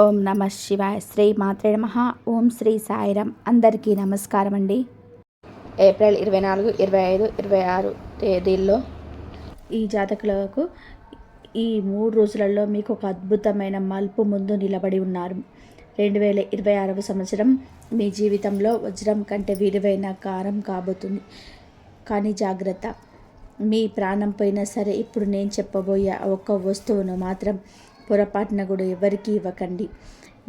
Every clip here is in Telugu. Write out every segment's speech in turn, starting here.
ఓం నమ శివాయ. శ్రీ మాత్రే నమః. ఓం శ్రీ సాయిరామ్. అందరికీ నమస్కారం అండి. ఏప్రిల్ 24, 25, 26 తేదీల్లో ఈ జాతకులకు ఈ 3 రోజులలో మీకు ఒక అద్భుతమైన మలుపు ముందు నిలబడి ఉన్నారు. 2026వ సంవత్సరం మీ జీవితంలో వజ్రం కంటే విలువైన కారం కాబోతుంది. కానీ జాగ్రత్త, మీ ప్రాణం పోయినా సరే ఇప్పుడు నేను చెప్పబోయే ఒక్క వస్తువును మాత్రం పొరపాటున కూడా ఎవరికీ ఇవ్వకండి.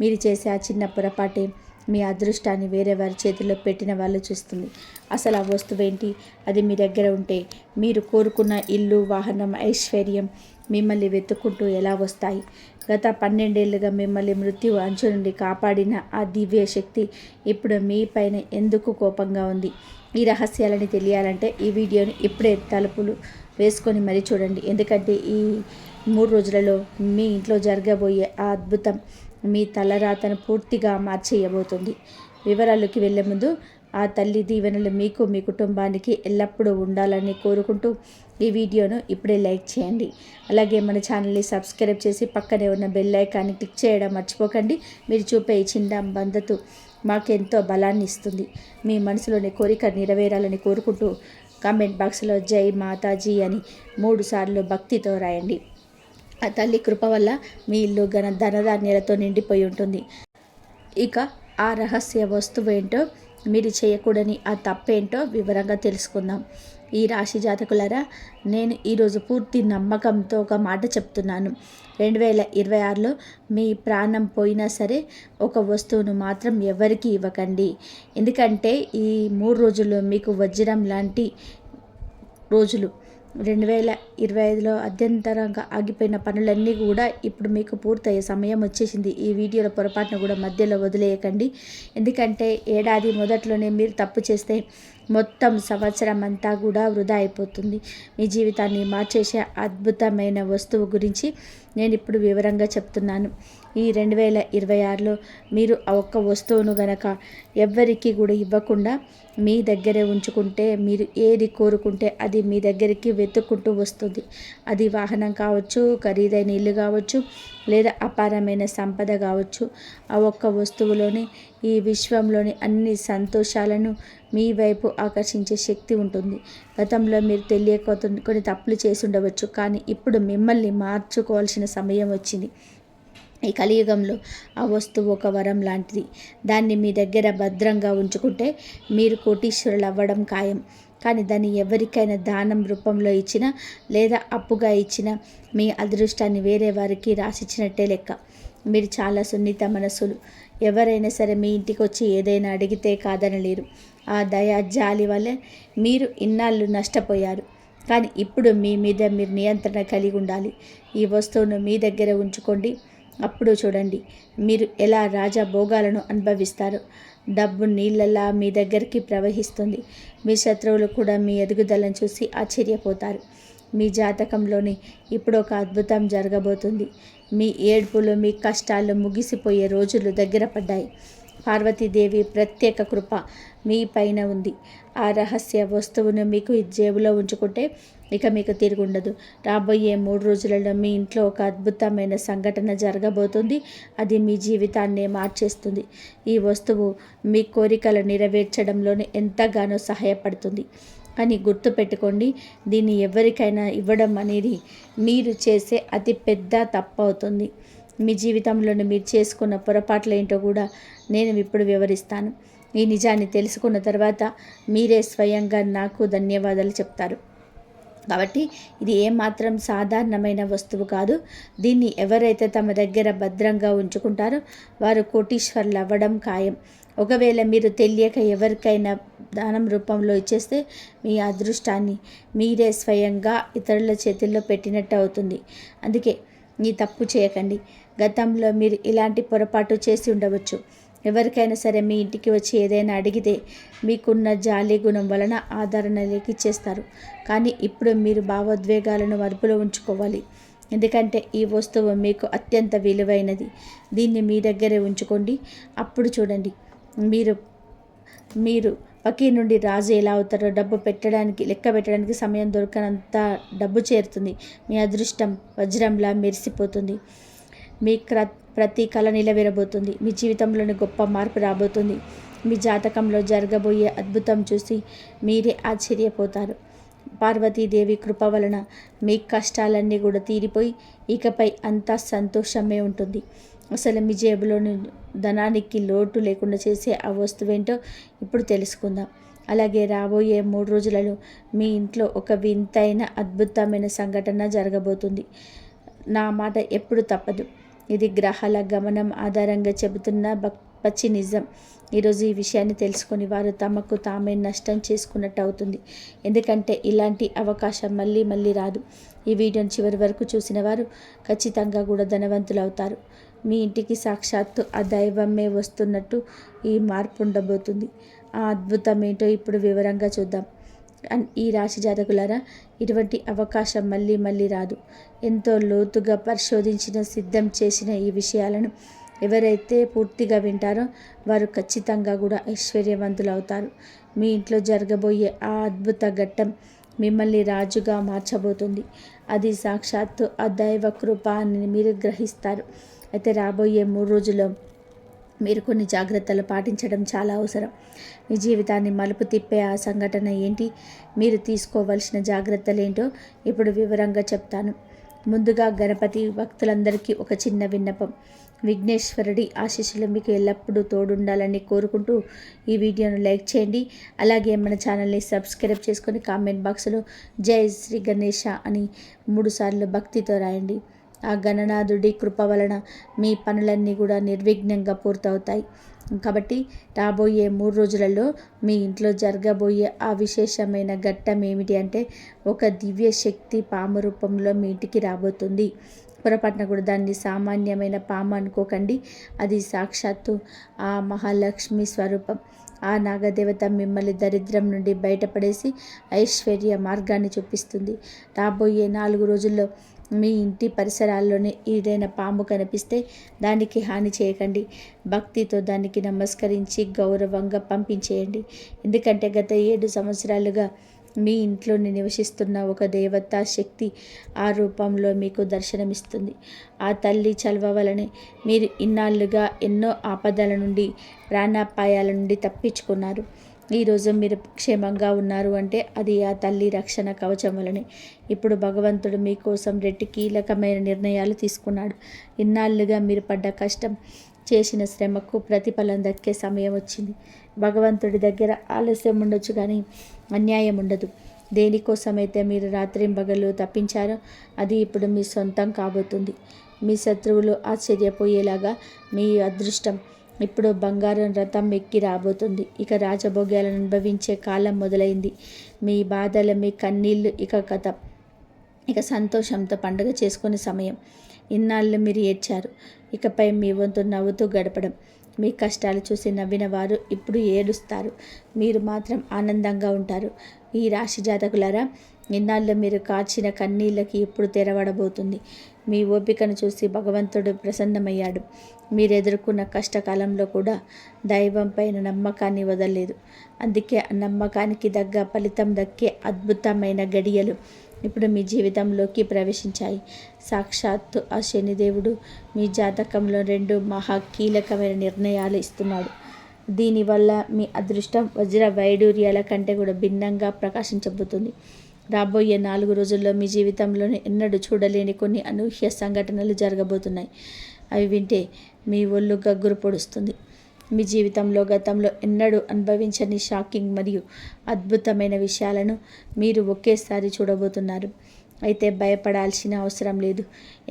మీరు చేసే ఆ చిన్న పొరపాటే మీ అదృష్టాన్ని వేరే వారి చేతిలో పెట్టిన వాళ్ళు చూస్తుంది. అసలు ఆ వస్తువు ఏంటి? అది మీ దగ్గర ఉంటే మీరు కోరుకున్న ఇల్లు, వాహనం, ఐశ్వర్యం మిమ్మల్ని వెతుక్కుంటూ ఎలా వస్తాయి? గత 12 ఏళ్ళుగా మిమ్మల్ని మృత్యు అంచు నుండి కాపాడిన ఆ దివ్య శక్తి ఇప్పుడు మీ పైన ఎందుకు కోపంగా ఉంది? ఈ రహస్యాలని తెలియాలంటే ఈ వీడియోని ఇప్పుడే తలుపులు వేసుకొని మరీ చూడండి. ఎందుకంటే ఈ 3 రోజులలో మీ ఇంట్లో జరగబోయే ఆ అద్భుతం మీ తలరాతను పూర్తిగా మార్చేయబోతుంది. వివరాల్లోకి వెళ్ళే ముందు ఆ తల్లి దీవెనలు మీకు, మీ కుటుంబానికి ఎల్లప్పుడూ ఉండాలని కోరుకుంటూ ఈ వీడియోను ఇప్పుడే లైక్ చేయండి. అలాగే మన ఛానల్ని సబ్స్క్రైబ్ చేసి పక్కనే ఉన్న బెల్ ఐకాన్ని క్లిక్ చేయడం మర్చిపోకండి. మీరు చూపే ఈ చిన్న మద్దతు మాకెంతో బలాన్ని ఇస్తుంది. మీ మనసులోని కోరిక నెరవేరాలని కోరుకుంటూ కామెంట్ బాక్స్లో జై మాతాజీ అని 3 సార్లు భక్తితో రాయండి. ఆ తల్లి కృప వల్ల మీ ఇల్లు ధనధాన్యాలతో నిండిపోయి ఉంటుంది. ఇక ఆ రహస్య వస్తువు ఏంటో, మీరు చేయకూడని ఆ తప్పేంటో వివరంగా తెలుసుకుందాం. ఈ రాశి జాతకులారా, నేను ఈరోజు పూర్తి నమ్మకంతో ఒక మాట చెప్తున్నాను. 2026లో మీ ప్రాణం పోయినా సరే ఒక వస్తువును మాత్రం ఎవరికీ ఇవ్వకండి. ఎందుకంటే ఈ 3 రోజుల్లో మీకు వజ్రం లాంటి రోజులు. 2025లో అత్యంతరంగా ఆగిపోయిన పనులన్నీ కూడా ఇప్పుడు మీకు పూర్తయ్యే సమయం వచ్చేసింది. ఈ వీడియోలో పొరపాటున కూడా మధ్యలో వదిలేయకండి. ఎందుకంటే ఏడాది మొదట్లోనే మీరు తప్పు చేస్తే మొత్తం సంవత్సరం అంతా కూడా వృధా అయిపోతుంది. మీ జీవితాన్ని మార్చేసే అద్భుతమైన వస్తువు గురించి నేను ఇప్పుడు వివరంగా చెప్తున్నాను. ఈ 2026లో మీరు ఆ ఒక్క వస్తువును గనక ఎవ్వరికి కూడా ఇవ్వకుండా మీ దగ్గరే ఉంచుకుంటే, మీరు ఏది కోరుకుంటే అది మీ దగ్గరికి వెతుక్కుంటూ వస్తుంది. అది వాహనం కావచ్చు, ఖరీదైన ఇల్లు కావచ్చు, లేదా అపారమైన సంపద కావచ్చు. ఆ ఒక్క వస్తువులోని ఈ విశ్వంలోని అన్ని సంతోషాలను మీ వైపు ఆకర్షించే శక్తి ఉంటుంది. గతంలో మీరు తెలియక కొన్ని తప్పులు చేసి ఉండవచ్చు, కానీ ఇప్పుడు మిమ్మల్ని మార్చుకోవాల్సిన సమయం వచ్చింది. ఈ కలియుగంలో ఆ వస్తువు ఒక వరం లాంటిది. దాన్ని మీ దగ్గర భద్రంగా ఉంచుకుంటే మీరు కోటీశ్వరులు అవ్వడం ఖాయం. కానీ దాన్ని ఎవరికైనా దానం రూపంలో ఇచ్చినా లేదా అప్పుగా ఇచ్చినా మీ అదృష్టాన్ని వేరే వారికి రాసిచ్చినట్టే లెక్క. మీరు చాలా సున్నిత మనసులు. ఎవరైనా సరే మీ ఇంటికి వచ్చి ఏదైనా అడిగితే కాదనలేరు. ఆ దయ, జాలి వల్ల మీరు ఇన్నాళ్ళు నష్టపోయారు. కానీ ఇప్పుడు మీ మీద మీరు నియంత్రణ కలిగి ఉండాలి. ఈ వస్తువును మీ దగ్గర ఉంచుకోండి. అప్పుడు చూడండి మీరు ఎలా రాజా భోగాలను అనుభవిస్తారు. డబ్బు నీళ్ళలా మీ దగ్గరికి ప్రవహిస్తుంది. మీ శత్రువులు కూడా మీ ఎదుగుదలను చూసి ఆశ్చర్యపోతారు. మీ జాతకంలోని ఇప్పుడు ఒక అద్భుతం జరగబోతుంది. మీ ఏడ్పులు, మీ కష్టాలు ముగిసిపోయే రోజులు దగ్గర పడ్డాయి. పార్వతీదేవి ప్రత్యేక కృప మీ పైన ఉంది. ఆ రహస్య వస్తువును మీకు జేబులో ఉంచుకుంటే ఇక మీకు తిరుగుండదు. రాబోయే 3 రోజులలో మీ ఇంట్లో ఒక అద్భుతమైన సంఘటన జరగబోతుంది. అది మీ జీవితాన్ని మార్చేస్తుంది. ఈ వస్తువు మీ కోరికలు నెరవేర్చడంలోనే ఎంతగానో సహాయపడుతుంది. కానీ గుర్తుపెట్టుకోండి, దీన్ని ఎవరికైనా ఇవ్వడం అనేది మీరు చేసే అతి పెద్ద తప్పు అవుతుంది. మీ జీవితంలోని మీరు చేసుకున్న పొరపాట్లు ఏంటో కూడా నేను ఇప్పుడు వివరిస్తాను. ఈ నిజాన్ని తెలుసుకున్న తర్వాత మీరే స్వయంగా నాకు ధన్యవాదాలు చెప్తారు. కాబట్టి ఇది ఏమాత్రం సాధారణమైన వస్తువు కాదు. దీన్ని ఎవరైతే తమ దగ్గర భద్రంగా ఉంచుకుంటారో వారు కోటీశ్వరులు అవ్వడం ఖాయం. ఒకవేళ మీరు తెలియక ఎవరికైనా దానం రూపంలో ఇచ్చేస్తే మీ అదృష్టాన్ని మీరే స్వయంగా ఇతరుల చేతుల్లో పెట్టినట్టు అవుతుంది. అందుకే ఈ తప్పు చేయకండి. గతంలో మీరు ఇలాంటి పొరపాటు చేసి ఉండవచ్చు. ఎవరికైనా సరే మీ ఇంటికి వచ్చి ఏదైనా అడిగితే మీకున్న జాలి గుణం వలన ఆదరణలోకి ఇచ్చేస్తారు. కానీ ఇప్పుడు మీరు భావోద్వేగాలను అదుపులో ఉంచుకోవాలి. ఎందుకంటే ఈ వస్తువు మీకు అత్యంత విలువైనది. దీన్ని మీ దగ్గరే ఉంచుకోండి. అప్పుడు చూడండి మీరు పకీ నుండి రాజు ఎలా అవుతారో. డబ్బు లెక్క పెట్టడానికి సమయం దొరకనంత డబ్బు చేరుతుంది. మీ అదృష్టం వజ్రంలా మెరిసిపోతుంది. మీ ప్రతి కళ నిలవేరబోతుంది. మీ జీవితంలోని గొప్ప మార్పు రాబోతుంది. మీ జాతకంలో జరగబోయే అద్భుతం చూసి మీరే ఆశ్చర్యపోతారు. పార్వతీదేవి కృప వలన మీ కష్టాలన్నీ కూడా తీరిపోయి ఇకపై అంతా సంతోషమే ఉంటుంది. అసలు మీ జేబులోని ధనానికి లోటు లేకుండా చేసే ఆ వస్తువేంటో ఇప్పుడు తెలుసుకుందాం. అలాగే రాబోయే 3 రోజులలో మీ ఇంట్లో ఒక వింతైన అద్భుతమైన సంఘటన జరగబోతుంది. నా మాట ఎప్పుడు తప్పదు. ఇది గ్రహాల గమనం ఆధారంగా చెబుతున్న పచ్చి నిజం. ఈరోజు ఈ విషయాన్ని తెలుసుకొని వారు తమకు తామే నష్టం చేసుకున్నట్టు అవుతుంది. ఎందుకంటే ఇలాంటి అవకాశం మళ్ళీ మళ్ళీ రాదు. ఈ వీడియోని చివరి వరకు చూసిన వారు ఖచ్చితంగా కూడా ధనవంతులు అవుతారు. మీ ఇంటికి సాక్షాత్తు ఆ దైవమే వస్తున్నట్టు ఈ మార్పు ఉండబోతుంది. ఆ అద్భుతం ఏంటో ఇప్పుడు వివరంగా చూద్దాం. ఈ రాశి జాతకులారా, ఇటువంటి అవకాశం మళ్ళీ మళ్ళీ రాదు. ఎంతో లోతుగా పరిశోధించిన సిద్ధం చేసిన ఈ విషయాలను ఎవరైతే పూర్తిగా వింటారో వారు ఖచ్చితంగా కూడా ఐశ్వర్యవంతులు అవుతారు. మీ ఇంట్లో జరగబోయే ఆ అద్భుత ఘట్టం మిమ్మల్ని రాజుగా మార్చబోతుంది. అది సాక్షాత్తు ఆ దైవ కృప అని మీరు గ్రహిస్తారు. అయితే రాబోయే 3 రోజుల్లో మీరు కొన్ని జాగ్రత్తలు పాటించడం చాలా అవసరం. మీ జీవితాన్ని మలుపు తిప్పే ఆ సంఘటన ఏంటి, మీరు తీసుకోవాల్సిన జాగ్రత్తలు ఏంటో ఇప్పుడు వివరంగా చెప్తాను. ముందుగా గణపతి భక్తులందరికీ ఒక చిన్న విన్నపం. విఘ్నేశ్వరుడి ఆశీస్సులు మీకు ఎల్లప్పుడూ తోడుండాలని కోరుకుంటూ ఈ వీడియోను లైక్ చేయండి. అలాగే మన ఛానల్ని సబ్స్క్రైబ్ చేసుకొని కామెంట్ బాక్స్లో జై శ్రీ గణేష అని 3 సార్లు భక్తితో రాయండి. ఆ గణనాథుడి కృప వలన మీ పనులన్నీ కూడా నిర్విఘ్నంగా పూర్తవుతాయి. కాబట్టి రాబోయే 3 రోజులలో మీ ఇంట్లో జరగబోయే ఆ విశేషమైన ఘట్టం ఏమిటి అంటే, ఒక దివ్య శక్తి పాము రూపంలో మీ ఇంటికి రాబోతుంది. పొరపాటున కూడా దాన్ని సామాన్యమైన పాము అనుకోకండి. అది సాక్షాత్తు ఆ మహాలక్ష్మి స్వరూపం. ఆ నాగదేవత మిమ్మల్ని దరిద్రం నుండి బయటపడేసి ఐశ్వర్య మార్గాన్ని చూపిస్తుంది. రాబోయే 4 రోజుల్లో మీ ఇంటి పరిసరాల్లోనే ఏదైనా పాము కనిపిస్తే దానికి హాని చేయకండి. భక్తితో దానికి నమస్కరించి గౌరవంగా పంపించేయండి. ఎందుకంటే గత 7 సంవత్సరాలుగా మీ ఇంట్లోని నివసిస్తున్న ఒక దేవతా శక్తి ఆ రూపంలో మీకు దర్శనమిస్తుంది. ఆ తల్లి చలవ వలనే మీరు ఇన్నాళ్ళుగా ఎన్నో ఆపదల నుండి, ప్రాణాపాయాల నుండి తప్పించుకున్నారు. ఈరోజు మీరు క్షేమంగా ఉన్నారు అంటే అది ఆ తల్లి రక్షణ కవచం వలనే. ఇప్పుడు భగవంతుడు మీకోసం 2 కీలకమైన నిర్ణయాలు తీసుకున్నాడు. ఇన్నాళ్ళుగా మీరు పడ్డ కష్టం, చేసిన శ్రమకు ప్రతిఫలం దక్కే సమయం వచ్చింది. భగవంతుడి దగ్గర ఆలస్యం ఉండొచ్చు కానీ అన్యాయం ఉండదు. దేనికోసమైతే మీరు రాత్రింబగళ్ళు తప్పించారో అది ఇప్పుడు మీ సొంతం కాబోతుంది. మీ శత్రువులు ఆశ్చర్యపోయేలాగా మీ అదృష్టం ఇప్పుడు బంగారం రథం ఎక్కి రాబోతుంది. ఇక రాజభోగ్యాలను అనుభవించే కాలం మొదలైంది. మీ బాధలు, మీ కన్నీళ్ళు ఇక కథ. ఇక సంతోషంతో పండుగ చేసుకునే సమయం. ఇన్నాళ్ళు మీరు ఏడ్చారు, ఇకపై మీ వంతు నవ్వుతూ గడపడం. మీ కష్టాలు చూసి నవ్విన వారు ఇప్పుడు ఏడుస్తారు. మీరు మాత్రం ఆనందంగా ఉంటారు. ఈ రాశి జాతకులారా, ఇన్నాళ్ళు మీరు కార్చిన కన్నీళ్ళకి ఇప్పుడు తెరవడబోతుంది. మీ ఓపికను చూసి భగవంతుడు ప్రసన్నమయ్యాడు. మీరు ఎదుర్కొన్న కష్టకాలంలో కూడా దైవం పైన నమ్మకాన్ని వదలలేదు. అందుకే ఆ నమ్మకానికి తగ్గ ఫలితం దక్కే అద్భుతమైన గడియలు ఇప్పుడు మీ జీవితంలోకి ప్రవేశించాయి. సాక్షాత్తు ఆ శనిదేవుడు మీ జాతకంలో 2 మహా కీలకమైన నిర్ణయాలు ఇస్తున్నాడు. దీనివల్ల మీ అదృష్టం వజ్ర వైడూర్యాల కంటే కూడా భిన్నంగా ప్రకాశించబోతుంది. రాబోయే 4 రోజుల్లో మీ జీవితంలోనే ఎన్నడూ చూడలేని కొన్ని అనూహ్య సంఘటనలు జరగబోతున్నాయి. అవి వింటే మీ ఒళ్ళు గగ్గురు పొడుస్తుంది. మీ జీవితంలో గతంలో ఎన్నడూ అనుభవించని షాకింగ్ మరియు అద్భుతమైన విషయాలను మీరు ఒకేసారి చూడబోతున్నారు. అయితే భయపడాల్సిన అవసరం లేదు.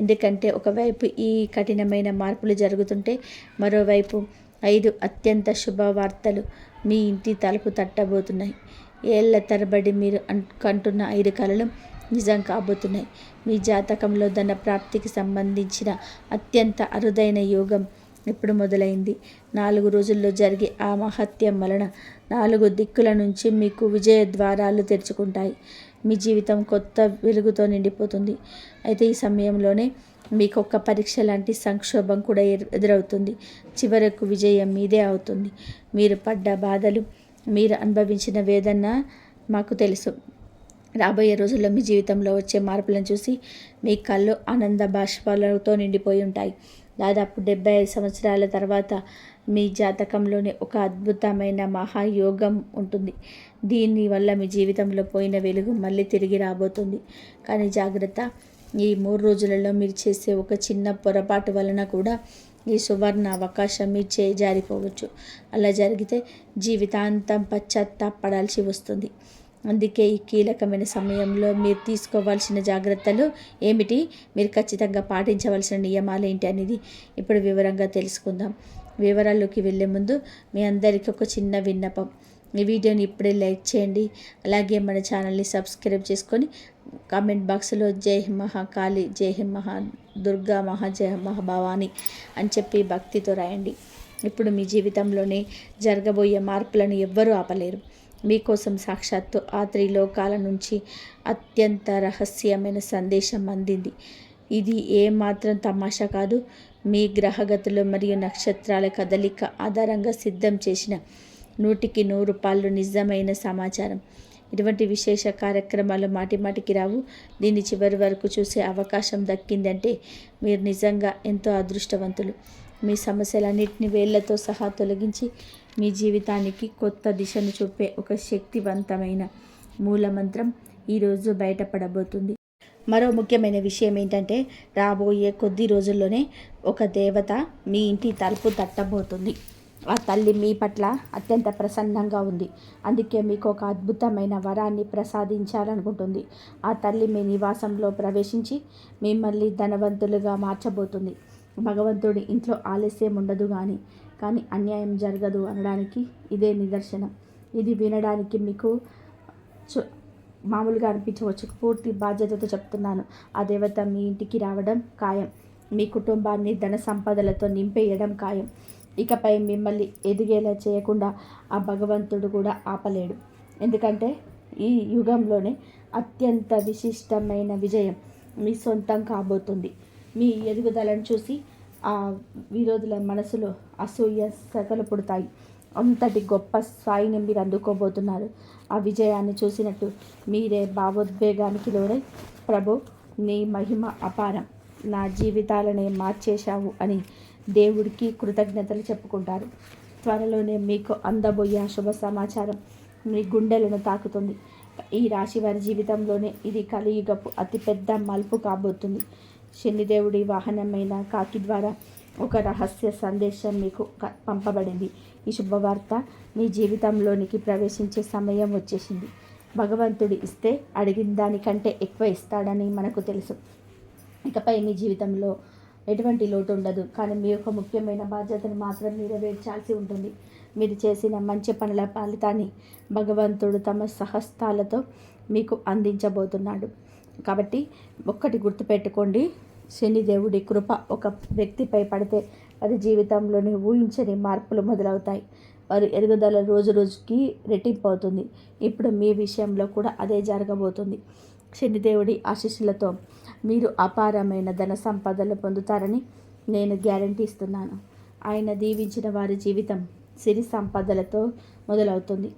ఎందుకంటే ఒకవైపు ఈ కఠినమైన మార్పులు జరుగుతుంటే మరోవైపు 5 అత్యంత శుభవార్తలు మీ ఇంటి తలుపు తట్టబోతున్నాయి. ఏళ్ల తరబడి మీరు కంటున్న 5 కలలు నిజం కాబోతున్నాయి. మీ జాతకంలో ధన ప్రాప్తికి సంబంధించిన అత్యంత అరుదైన యోగం ఇప్పుడు మొదలైంది. 4 రోజుల్లో జరిగే ఆ మహత్యం వలన 4 దిక్కుల నుంచి మీకు విజయ ద్వారాలు తెరుచుకుంటాయి. మీ జీవితం కొత్త వెలుగుతో నిండిపోతుంది. అయితే ఈ సమయంలోనే మీకు ఒక పరీక్ష లాంటి సంక్షోభం కూడా ఎదురవుతుంది. చివరకు విజయం మీదే అవుతుంది. మీరు పడ్డ బాధలు, మీరు అనుభవించిన వేదన మాకు తెలుసు. రాబోయే రోజుల్లో మీ జీవితంలో వచ్చే మార్పులను చూసి మీ కళ్ళు ఆనంద బాష్పాలతో నిండిపోయి ఉంటాయి. దాదాపు 75 సంవత్సరాల తర్వాత మీ జాతకంలోనే ఒక అద్భుతమైన మహాయోగం ఉంటుంది. దీనివల్ల మీ జీవితంలో పోయిన వెలుగు మళ్ళీ తిరిగి రాబోతుంది. కానీ జాగ్రత్త, ఈ 3 రోజులలో మీరు చేసే ఒక చిన్న పొరపాటు వలన కూడా ఈ సువర్ణ అవకాశం మీ చేయి జారిపోవచ్చు. అలా జరిగితే జీవితాంతం పశ్చాత్తాపడాల్సి వస్తుంది. అందుకే ఈ కీలకమైన సమయంలో మీరు తీసుకోవాల్సిన జాగ్రత్తలు ఏమిటి, మీరు ఖచ్చితంగా పాటించవలసిన నియమాలు ఏంటి అనేది ఇప్పుడు వివరంగా తెలుసుకుందాం. వివరాల్లోకి వెళ్ళే ముందు మీ అందరికీ ఒక చిన్న విన్నపం. ఈ వీడియోని ఇప్పుడే లైక్ చేయండి. అలాగే మన ఛానల్ని సబ్స్క్రైబ్ చేసుకొని కామెంట్ బాక్స్లో జై మహాకాళి, జై దుర్గా, జై మహాభవాని అని చెప్పి భక్తితో రాయండి. ఇప్పుడు మీ జీవితంలోనే జరగబోయే మార్పులను ఎవ్వరూ ఆపలేరు. మీకోసం సాక్షాత్తు ఆ త్రిలోకాల నుంచి అత్యంత రహస్యమైన సందేశం అందింది. ఇది ఏమాత్రం తమాషా కాదు. మీ గ్రహగతులు మరియు నక్షత్రాల కదలిక ఆధారంగా సిద్ధం చేసిన 100కి 100 పాళ్ళు నిజమైన సమాచారం. ఇటువంటి విశేష కార్యక్రమాలు మాటిమాటికి రావు. దీన్ని చివరి వరకు చూసే అవకాశం దక్కిందంటే మీరు నిజంగా ఎంతో అదృష్టవంతులు. మీ సమస్యలన్నింటినీ వేళ్లతో సహా తొలగించి మీ జీవితానికి కొత్త దిశను చూపే ఒక శక్తివంతమైన మూలమంత్రం ఈరోజు బయటపడబోతుంది. మరో ముఖ్యమైన విషయం ఏంటంటే, రాబోయే కొద్ది రోజుల్లోనే ఒక దేవత మీ ఇంటి తలుపు తట్టబోతుంది. ఆ తల్లి మీ పట్ల అత్యంత ప్రసన్నంగా ఉంది. అందుకే మీకు ఒక అద్భుతమైన వరాన్ని ప్రసాదించాలనుకుంటుంది. ఆ తల్లి మీ నివాసంలో ప్రవేశించి మిమ్మల్ని ధనవంతులుగా మార్చబోతుంది. భగవంతుడి ఇంట్లో ఆలస్యం ఉండదు కానీ అన్యాయం జరగదు అనడానికి ఇదే నిదర్శనం. ఇది వినడానికి మీకు మామూలుగా అనిపించవచ్చు. పూర్తి బాధ్యతతో చెప్తున్నాను. ఆ దేవత మీ ఇంటికి రావడం ఖాయం. మీ కుటుంబాన్ని ధన సంపదలతో నింపేయడం ఖాయం. ఇకపై మిమ్మల్ని ఎదిగేలా చేయకుండా ఆ భగవంతుడు కూడా ఆపలేడు. ఎందుకంటే ఈ యుగంలోనే అత్యంత విశిష్టమైన విజయం మీ సొంతం కాబోతుంది. మీ ఎదుగుదలను చూసి ఆ విరోధుల మనసులో అసూయ సగలు పుడతాయి. అంతటి గొప్ప స్థాయిని మీరు అందుకోబోతున్నారు. ఆ విజయాన్ని చూసినట్టు మీరే భావోద్వేగానికి లోనై, ప్రభు నీ మహిమ అపారం, నా జీవితాలనే మార్చేశావు అని దేవుడికి కృతజ్ఞతలు చెప్పుకుంటారు. త్వరలోనే మీకు అందబోయే శుభ సమాచారం మీ గుండెలను తాకుతుంది. ఈ రాశి వారి జీవితంలోనే ఇది కలియుగపు అతిపెద్ద మలుపు కాబోతుంది. శనిదేవుడి వాహనమైన కాకి ద్వారా ఒక రహస్య సందేశం మీకు పంపబడింది. ఈ శుభవార్త మీ జీవితంలోనికి ప్రవేశించే సమయం వచ్చేసింది. భగవంతుడు ఇస్తే అడిగిన దానికంటే ఎక్కువ ఇస్తాడని మనకు తెలుసు. ఇకపై మీ జీవితంలో ఎటువంటి లోటు ఉండదు. కానీ మీ యొక్క ముఖ్యమైన బాధ్యతను మాత్రం నెరవేర్చాల్సి ఉంటుంది. మీరు చేసిన మంచి పనుల ఫలితాన్ని భగవంతుడు తమ సహస్తాలతో మీకు అందించబోతున్నాడు. కాబట్టి ఒక్కటి గుర్తుపెట్టుకోండి, శనిదేవుడి కృప ఒక వ్యక్తిపై పడితే వారి జీవితంలోని ఊహించని మార్పులు మొదలవుతాయి. వారి ఎదుగుదల రోజు రోజుకి రెట్టింపు అవుతుంది. ఇప్పుడు మీ విషయంలో కూడా అదే జరగబోతుంది. శనిదేవుడి ఆశీస్సులతో మీరు అపారమైన ధన సంపదలు పొందుతారని నేను గ్యారంటీ ఇస్తున్నాను. ఆయన దీవించిన వారి జీవితం సిరి సంపదలతో మొదలవుతుంది.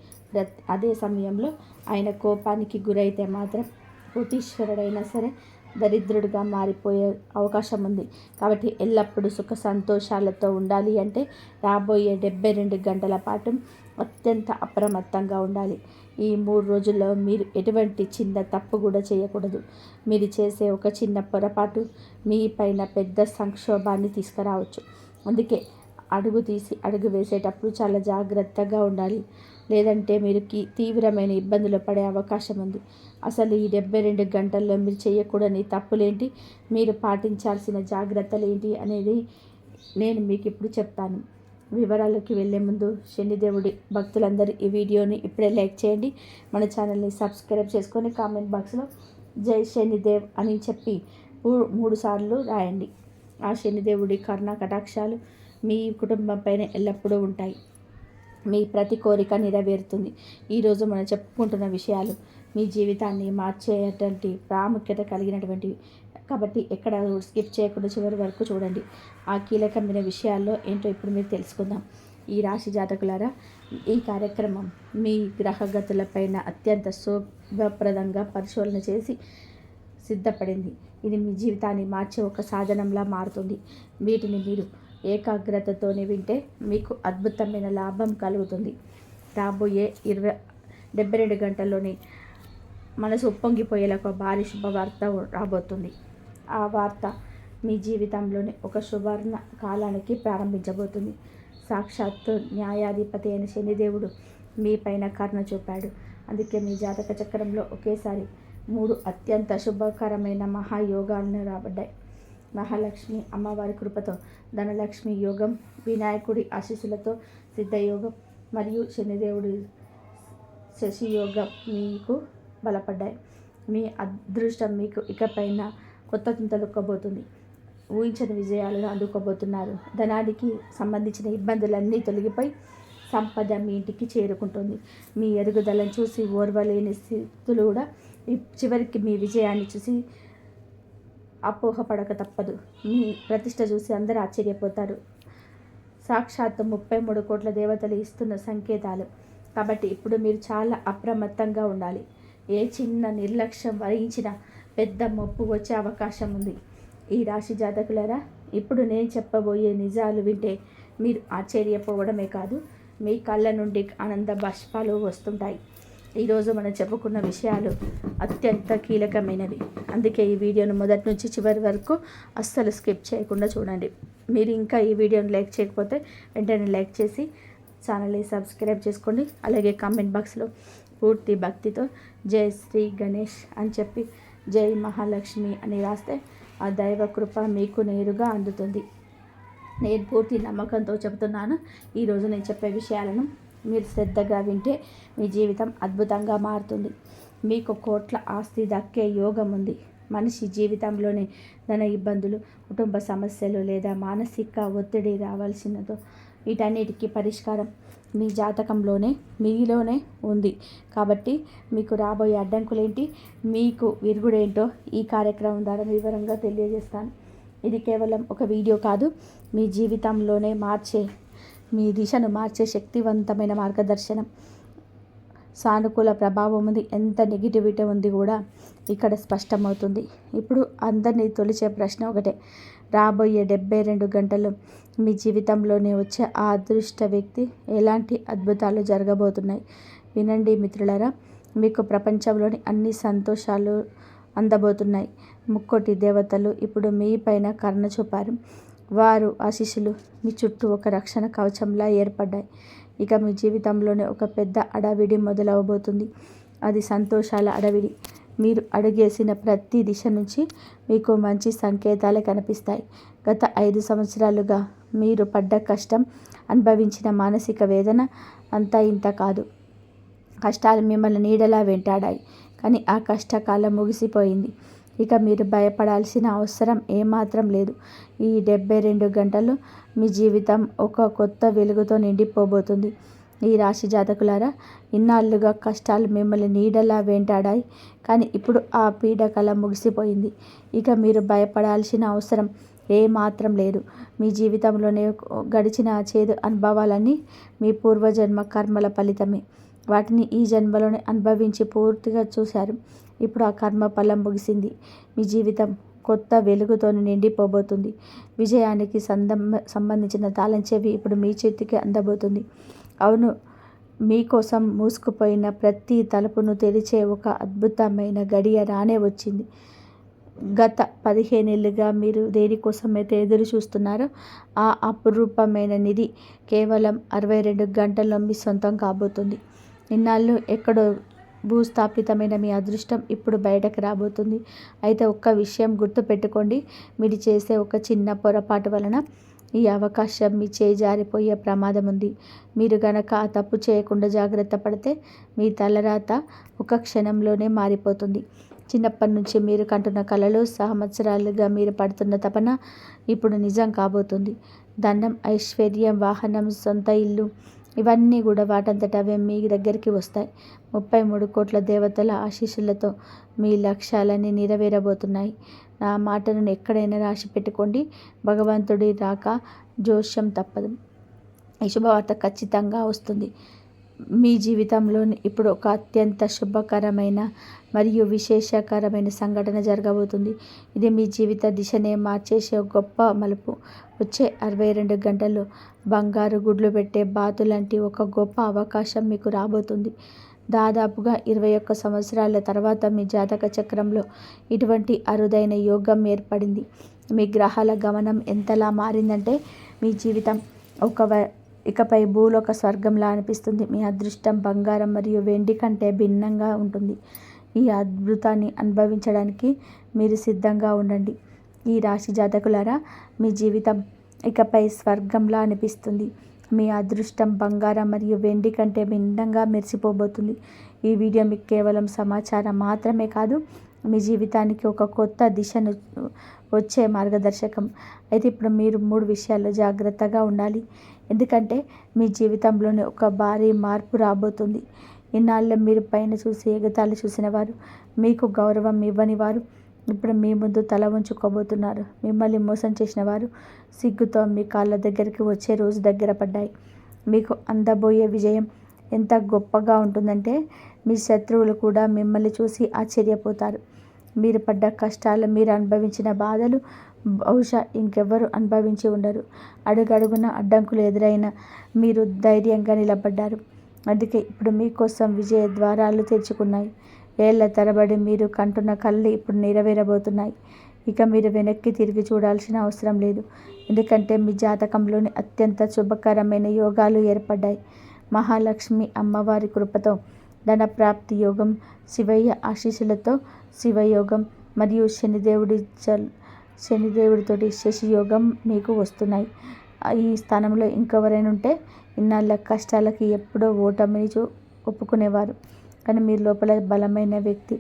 అదే సమయంలో ఆయన కోపానికి గురైతే మాత్రం కోటీశ్వరుడైనా సరే దరిద్రుడిగా మారిపోయే అవకాశం ఉంది. కాబట్టి ఎల్లప్పుడూ సుఖ సంతోషాలతో ఉండాలి అంటే రాబోయే 72 గంటల పాటు అత్యంత అప్రమత్తంగా ఉండాలి. ఈ 3 రోజుల్లో మీరు ఎటువంటి చిన్న తప్పు కూడా చేయకూడదు. మీరు చేసే ఒక చిన్న పొరపాటు మీ పైన పెద్ద సంక్షోభాన్ని తీసుకురావచ్చు. అందుకే అడుగు వేసేటప్పుడు చాలా జాగ్రత్తగా ఉండాలి. లేదంటే మీరు తీవ్రమైన ఇబ్బందులు పడే అవకాశం ఉంది. అసలు ఈ 72 గంటల్లో మీరు చేయకూడని తప్పులేంటి, మీరు పాటించాల్సిన జాగ్రత్తలు ఏంటి అనేది నేను మీకు ఇప్పుడు చెప్తాను. వివరాల్లోకి వెళ్ళే ముందు శనిదేవుడి భక్తులందరూ ఈ వీడియోని ఇప్పుడే లైక్ చేయండి. మన ఛానల్ని సబ్స్క్రైబ్ చేసుకొని కామెంట్ బాక్స్లో జై శనిదేవ్ అని చెప్పి 3 సార్లు రాయండి. ఆ శనిదేవుడి కరుణ కటాక్షాలు మీ కుటుంబం పైన ఎల్లప్పుడూ ఉంటాయి. మీ ప్రతి కోరిక నెరవేరుతుంది. ఈరోజు మనం చెప్పుకుంటున్న విషయాలు మీ జీవితాన్ని మార్చేటువంటి ప్రాముఖ్యత కలిగినటువంటివి. కాబట్టి ఎక్కడ స్కిప్ చేయకుండా చివరి వరకు చూడండి. ఆ కీలకమైన విషయాల్లో ఏంటో ఇప్పుడు మీరు తెలుసుకుందాం. ఈ రాశి జాతకులారా, ఈ కార్యక్రమం మీ గ్రహగతులపైన అత్యంత శుభప్రదంగా పరిశోధన చేసి సిద్ధపడింది. ఇది మీ జీవితాన్ని మార్చే ఒక సాధనంలా మారుతుంది. వీటిని మీరు ఏకాగ్రతతోనే వింటే మీకు అద్భుతమైన లాభం కలుగుతుంది. రాబోయే 72 గంటల్లోనే మనసు ఉప్పొంగిపోయేలా ఒక భారీ శుభవార్త రాబోతుంది. ఆ వార్త మీ జీవితంలోనే ఒక సువర్ణ కాలానికి ప్రారంభించబోతుంది. సాక్షాత్తు న్యాయాధిపతి అయిన శనిదేవుడు మీ పైన కరుణ చూపాడు. అందుకే మీ జాతక చక్రంలో ఒకేసారి 3 అత్యంత శుభకరమైన మహాయోగాలను రాబడ్డాయి. మహాలక్ష్మి అమ్మవారి కృపతో ధనలక్ష్మి యోగం, వినాయకుడి ఆశీస్సులతో సిద్ధయోగం మరియు శనిదేవుడి శశియోగం మీకు బలపడ్డాయి. మీ అదృష్టం మీకు ఇకపైన కొత్త తుంతలుక్కబోతుంది. ఊహించని విజయాలను అందుకోబోతున్నారు. ధనానికి సంబంధించిన ఇబ్బందులన్నీ తొలగిపోయి సంపద మీ ఇంటికి చేరుకుంటుంది. మీ ఎదుగుదలను చూసి ఓర్వలేని స్థితులు కూడా చివరికి మీ విజయాన్ని చూసి అపోహపడక తప్పదు. మీ ప్రతిష్ట చూసి అందరూ ఆశ్చర్యపోతారు. సాక్షాత్తు 33 కోట్ల దేవతలు ఇస్తున్న సంకేతాలు. కాబట్టి ఇప్పుడు మీరు చాలా అప్రమత్తంగా ఉండాలి. ఏ చిన్న నిర్లక్ష్యం వహించినా పెద్ద ముప్పు వచ్చే అవకాశం ఉంది. ఈ రాశి జాతకులారా, ఇప్పుడు నేను చెప్పబోయే నిజాలు వింటే మీరు ఆశ్చర్యపోవడమే కాదు, మీ కళ్ళ నుండి ఆనంద బాష్పాలు వస్తుంటాయి. ఈరోజు మనం చెప్పుకున్న విషయాలు అత్యంత కీలకమైనవి. అందుకే ఈ వీడియోను మొదటి నుంచి చివరి వరకు అస్సలు స్కిప్ చేయకుండా చూడండి. మీరు ఇంకా ఈ వీడియోని లైక్ చేయకపోతే వెంటనే లైక్ చేసి ఛానల్ని సబ్స్క్రైబ్ చేసుకోండి. అలాగే కామెంట్ బాక్స్లో పూర్తి భక్తితో జై శ్రీ గణేష్ అని చెప్పి జై మహాలక్ష్మి అని రాస్తే ఆ దైవ కృప మీకు నేరుగా అందుతుంది. నేను పూర్తి నమ్మకంతో చెబుతున్నాను. ఈరోజు నేను చెప్పే విషయాలను మీరు శ్రద్ధగా వింటే మీ జీవితం అద్భుతంగా మారుతుంది. మీకు కోట్ల ఆస్తి దక్కే యోగం ఉంది. మనిషి జీవితంలోని ధన ఇబ్బందులు, కుటుంబ సమస్యలు లేదా మానసిక ఒత్తిడి రావాల్సినదో వీటన్నిటికీ పరిష్కారం మీ జాతకంలోనే మీలోనే ఉంది. కాబట్టి మీకు రాబోయే అడ్డంకులేంటి, మీకు విరుగుడేంటో ఈ కార్యక్రమం ద్వారా వివరంగా తెలియజేస్తాను. ఇది కేవలం ఒక వీడియో కాదు, మీ జీవితంలోనే మీ దిశను మార్చే శక్తివంతమైన మార్గదర్శనం. సానుకూల ప్రభావం ఉంది, ఎంత నెగిటివిటీ ఉంది కూడా ఇక్కడ స్పష్టమవుతుంది. ఇప్పుడు అందరినీ తొలిచే ప్రశ్న ఒకటే. రాబోయే 72 గంటలు మీ జీవితంలోనే వచ్చే ఆ అదృష్ట వ్యక్తి ఎలాంటి అద్భుతాలు జరగబోతున్నాయి వినండి మిత్రులారా. మీకు ప్రపంచంలోని అన్ని సంతోషాలు అందబోతున్నాయి. ముక్కోటి దేవతలు ఇప్పుడు మీ పైన కరుణ చూపారు. వారు ఆశీస్సులు మీ చుట్టూ ఒక రక్షణ కవచంలా ఏర్పడ్డాయి. ఇక మీ జీవితంలోనే ఒక పెద్ద అడవిడి మొదలవబోతుంది. అది సంతోషాల అడవిడి. మీరు అడుగేసిన ప్రతి దిశ నుంచి మీకు మంచి సంకేతాలే కనిపిస్తాయి. గత 5 సంవత్సరాలుగా మీరు పడ్డ కష్టం, అనుభవించిన మానసిక వేదన అంతా ఇంత కాదు. కష్టాలు మిమ్మల్ని నీడలా వెంటాడాయి, కానీ ఆ కష్టకాలం ముగిసిపోయింది. ఇక మీరు భయపడాల్సిన అవసరం ఏమాత్రం లేదు. ఈ 72 గంటలు మీ జీవితం ఒక కొత్త వెలుగుతో నిండిపోబోతుంది. ఈ రాశి జాతకులారా, ఇన్నాళ్ళుగా కష్టాలు మిమ్మల్ని నీడలా వెంటాడాయి, కానీ ఇప్పుడు ఆ పీడకల ముగిసిపోయింది. ఇక మీరు భయపడాల్సిన అవసరం ఏమాత్రం లేదు. మీ జీవితంలోనే గడిచిన చేదు అనుభవాలన్నీ మీ పూర్వజన్మ కర్మల ఫలితమే. వాటిని ఈ జన్మలోనే అనుభవించి పూర్తిగా చూశారు. ఇప్పుడు ఆ కర్మ ఫలం ముగిసింది. మీ జీవితం కొత్త వెలుగుతో నిండిపోబోతుంది. విజయానికి సంబంధించిన తాళం చెవి ఇప్పుడు మీ చేతికి అందబోతుంది. అవును, మీకోసం మూసుకుపోయిన ప్రతి తలుపును తెరిచే ఒక అద్భుతమైన గడియ రానే వచ్చింది. గత 15 ఏళ్ళుగా మీరు దేనికోసమైతే ఎదురు చూస్తున్నారో ఆ అపురూపమైన నిధి కేవలం 62 గంటల్లో మీ సొంతం కాబోతుంది. ఇన్నాళ్ళు ఎక్కడో భూస్థాపితమైన మీ అదృష్టం ఇప్పుడు బయటకు రాబోతుంది. అయితే ఒక్క విషయం గుర్తుపెట్టుకోండి, మీరు చేసే ఒక చిన్న పొరపాటు వలన ఈ అవకాశం మీ చేయి జారిపోయే ప్రమాదం ఉంది. మీరు గనక ఆ తప్పు చేయకుండా జాగ్రత్త పడితే మీ తలరాత ఒక క్షణంలోనే మారిపోతుంది. చిన్నప్పటి నుంచి మీరు కంటున్న కలలు, సంవత్సరాలుగా మీరు పడుతున్న తపన ఇప్పుడు నిజం కాబోతుంది. ధనం, ఐశ్వర్యం, వాహనం, సొంత ఇల్లు ఇవన్నీ కూడా వాటంతట అవే మీ దగ్గరికి వస్తాయి. 33 కోట్ల దేవతల ఆశీస్సులతో మీ లక్ష్యాలన్నీ నెరవేరబోతున్నాయి. నా మాటను ఎక్కడైనా రాసి పెట్టుకోండి. భగవంతుడి రాక జోస్యం తప్పదు. ఈ శుభవార్త ఖచ్చితంగా వస్తుంది. మీ జీవితంలోని ఇప్పుడు ఒక అత్యంత శుభకరమైన మరియు విశేషకరమైన సంఘటన జరగబోతుంది. ఇది మీ జీవిత దిశనే మార్చేసే ఒక గొప్ప మలుపు. వచ్చే 62 గంటల్లో బంగారు గుడ్లు పెట్టే బాతు లాంటి ఒక గొప్ప అవకాశం మీకు రాబోతుంది. దాదాపుగా 21 సంవత్సరాల తర్వాత మీ జాతక చక్రంలో ఇటువంటి అరుదైన యోగం ఏర్పడింది. మీ గ్రహాల గమనం ఎంతలా మారిందంటే మీ జీవితం ఇకపై భూలోక స్వర్గంలా అనిపిస్తుంది. మీ అదృష్టం బంగారం మరియు వెండి కంటే భిన్నంగా ఉంటుంది. ఈ అద్భుతాన్ని అనుభవించడానికి మీరు సిద్ధంగా ఉండండి. ఈ రాశి జాతకులారా, మీ జీవితం ఇకపై స్వర్గంలా అనిపిస్తుంది. మీ అదృష్టం బంగారం మరియు వెండి కంటే భిన్నంగా మెరిసిపోబోతుంది. ఈ వీడియో మీకు కేవలం సమాచారం మాత్రమే కాదు, మీ జీవితానికి ఒక కొత్త దిశను వచ్చే మార్గదర్శకం. అయితే ఇప్పుడు మీరు 3 విషయాల్లో జాగ్రత్తగా ఉండాలి. ఎందుకంటే మీ జీవితంలోనే ఒక భారీ మార్పు రాబోతుంది. ఇన్నాళ్ళు మీరు పైన చూసి ఎగతాళి చూసిన వారు, మీకు గౌరవం ఇవ్వని వారు ఇప్పుడు మీ ముందు తల ఉంచుకోబోతున్నారు. మిమ్మల్ని మోసం చేసిన వారు సిగ్గుతో మీ కాళ్ళ దగ్గరికి వచ్చే రోజు దగ్గర పడ్డాయి. మీకు అందబోయే విజయం ఎంత గొప్పగా ఉంటుందంటే మీ శత్రువులు కూడా మిమ్మల్ని చూసి ఆశ్చర్యపోతారు. మీరు పడ్డ కష్టాలు, మీరు అనుభవించిన బాధలు బహుశా ఇంకెవ్వరు అనుభవించి ఉండరు. అడుగడుగున అడ్డంకులు ఎదురైనా మీరు ధైర్యంగా నిలబడ్డారు. అందుకే ఇప్పుడు మీకోసం విజయ ద్వారాలు తెరుచుకున్నాయి. ఏళ్ల తరబడి మీరు కంటున్న కళ్ళు ఇప్పుడు నెరవేరబోతున్నాయి. ఇక మీరు వెనక్కి తిరిగి చూడాల్సిన అవసరం లేదు. ఎందుకంటే మీ జాతకంలోని అత్యంత శుభకరమైన యోగాలు ఏర్పడ్డాయి. మహాలక్ష్మి అమ్మవారి కృపతో ధనప్రాప్తి యోగం, శివయ్య ఆశీస్సులతో శివయోగం మరియు శనిదేవుడితోటి శశియోగం మీకు వస్తున్నాయి. ఈ స్థానంలో ఇంకెవరైనా ఉంటే ఇన్నాళ్ళ కష్టాలకి ఎప్పుడో ఓటమిని ఒప్పుకునేవారు. కానీ మీరు లోపల బలమైన వ్యక్తి.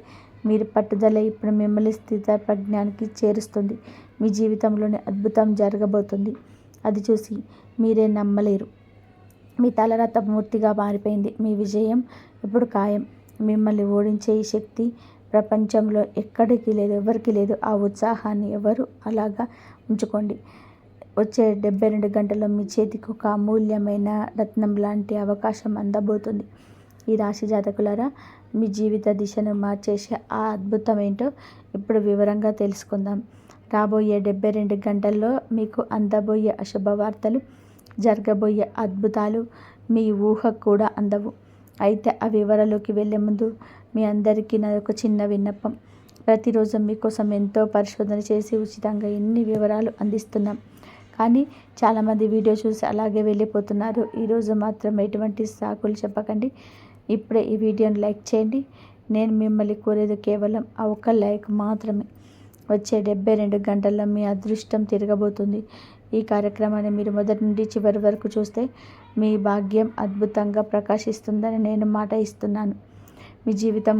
మీరు పట్టుదల ఇప్పుడు మిమ్మల్ని స్థిత ప్రజ్ఞానికి చేరుస్తుంది. మీ జీవితంలోనే అద్భుతం జరగబోతుంది. అది చూసి మీరే నమ్మలేరు. మీ తలరాత పూర్తిగా మారిపోయింది. మీ విజయం ఇప్పుడు ఖాయం. మిమ్మల్ని ఓడించే ఈ శక్తి ప్రపంచంలో ఎక్కడికి లేదు, ఎవరికి లేదు. ఆ ఉత్సాహాన్ని ఎవరు అలాగా ఉంచుకోండి. వచ్చే 72 గంటల్లో మీ చేతికి ఒక అమూల్యమైన రత్నం లాంటి అవకాశం అందబోతుంది. ఈ రాశి జాతకులారా, మీ జీవిత దిశను మార్చేసే ఆ అద్భుతం ఏంటో ఇప్పుడు వివరంగా తెలుసుకుందాం. రాబోయే 72 గంటల్లో మీకు అందబోయే అశుభవార్తలు, జరగబోయే అద్భుతాలు మీ ఊహకు కూడా అందవు. అయితే ఆ వివరాల్లోకి వెళ్ళే ముందు మీ అందరికీ నాది ఒక చిన్న విన్నపం. ప్రతిరోజు మీకోసం ఎంతో పరిశోధన చేసి ఉచితంగా ఎన్ని వివరాలు అందిస్తున్నాం. కానీ చాలామంది వీడియో చూసి అలాగే వెళ్ళిపోతున్నారు. ఈరోజు మాత్రం ఎటువంటి సాకులు చెప్పకండి. ఇప్పుడే ఈ వీడియోని లైక్ చేయండి. నేను మిమ్మల్ని కోరేది కేవలం ఆ ఒక్క లైక్ మాత్రమే. వచ్చే 72 గంటల్లో మీ అదృష్టం తిరగబోతుంది. ఈ కార్యక్రమాన్ని మీరు మొదటి నుండి చివరి వరకు చూస్తే మీ భాగ్యం అద్భుతంగా ప్రకాశిస్తుందని నేను మాట ఇస్తున్నాను. మీ జీవితం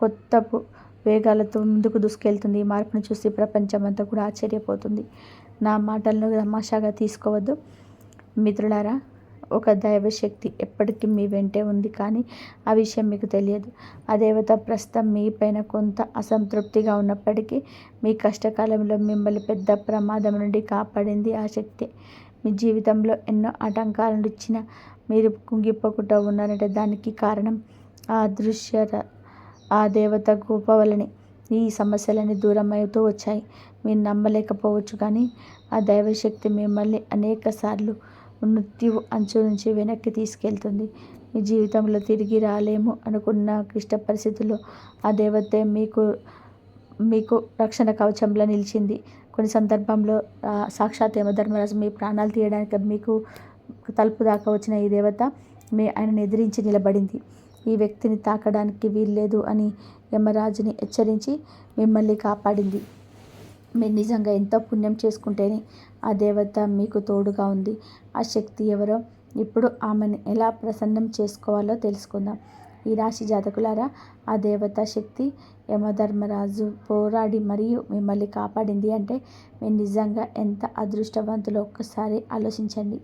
కొత్త వేగాలతో ముందుకు దూసుకెళ్తుంది. ఈ మార్పును చూసి ప్రపంచం అంతా కూడా ఆశ్చర్యపోతుంది. నా మాటలను తమాషాగా తీసుకోవద్దు మిత్రులారా. ఒక దైవశక్తి ఎప్పటికీ మీ వెంటే ఉంది, కానీ ఆ విషయం మీకు తెలియదు. ఆ దేవత ప్రస్తుతం మీ పైన కొంత అసంతృప్తిగా ఉన్నప్పటికీ మీ కష్టకాలంలో మిమ్మల్ని పెద్ద ప్రమాదం నుండి కాపాడింది ఆ శక్తి. మీ జీవితంలో ఎన్నో ఆటంకాలను ఇచ్చిన మీరు కుంగిపోకుండా ఉన్నారంటే దానికి కారణం ఆ దేవత కృప వల్లనే. ఈ సమస్యలన్నీ దూరం అవుతూ వచ్చాయి. మీరు నమ్మలేకపోవచ్చు, కానీ ఆ దైవశక్తి మిమ్మల్ని అనేక సార్లు మృత్యువు అంచు నుంచి వెనక్కి తీసుకెళ్తుంది. మీ జీవితంలో తిరిగి రాలేము అనుకున్న క్లిష్ట పరిస్థితుల్లో ఆ దేవతే మీకు రక్షణ కవచంలో నిలిచింది. కొన్ని సందర్భంలో సాక్షాత్ యమధర్మరాజు మీ ప్రాణాలు తీయడానికి మీకు తలుపు దాకా వచ్చిన ఈ దేవత ఆయనను ఎదిరించి నిలబడింది. ఈ వ్యక్తిని తాకడానికి వీల్లేదు అని యమరాజుని హెచ్చరించి మిమ్మల్ని కాపాడింది. మీరు నిజంగా ఎంతో పుణ్యం చేసుకుంటేనే ఆ దేవత మీకు తోడుగా ఉంది. ఆ శక్తి ఎవరో ఇప్పుడు ఆమెను ఎలా ప్రసన్నం చేసుకోవాలో తెలుసుకుందాం. ఈ రాశి జాతకులారా, ఆ దేవతా శక్తి యమధర్మరాజు పోరాడి మరియు మిమ్మల్ని కాపాడింది అంటే మీరు నిజంగా ఎంత అదృష్టవంతులో ఒక్కసారి ఆలోచించండి.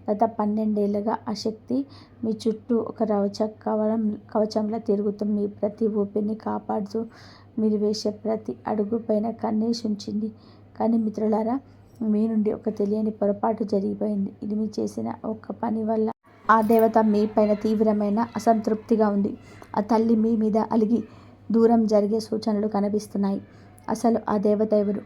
గత 12 ఏళ్ళుగా ఆ శక్తి మీ చుట్టూ ఒక కవచంలా తిరుగుతూ మీ ప్రతి ఊపిరిని కాపాడుతూ మీరు వేసే ప్రతి అడుగు పైన కన్నేసి ఉంచింది. కానీ మిత్రులారా, మీ నుండి ఒక తెలియని పొరపాటు జరిగిపోయింది. ఇది మీరు చేసిన ఒక్క పని వల్ల ఆ దేవత మీ పైన తీవ్రమైన అసంతృప్తిగా ఉంది. ఆ తల్లి మీ మీద అలిగి దూరం జరిగే సూచనలు కనిపిస్తున్నాయి. అసలు ఆ దేవత ఎవరు?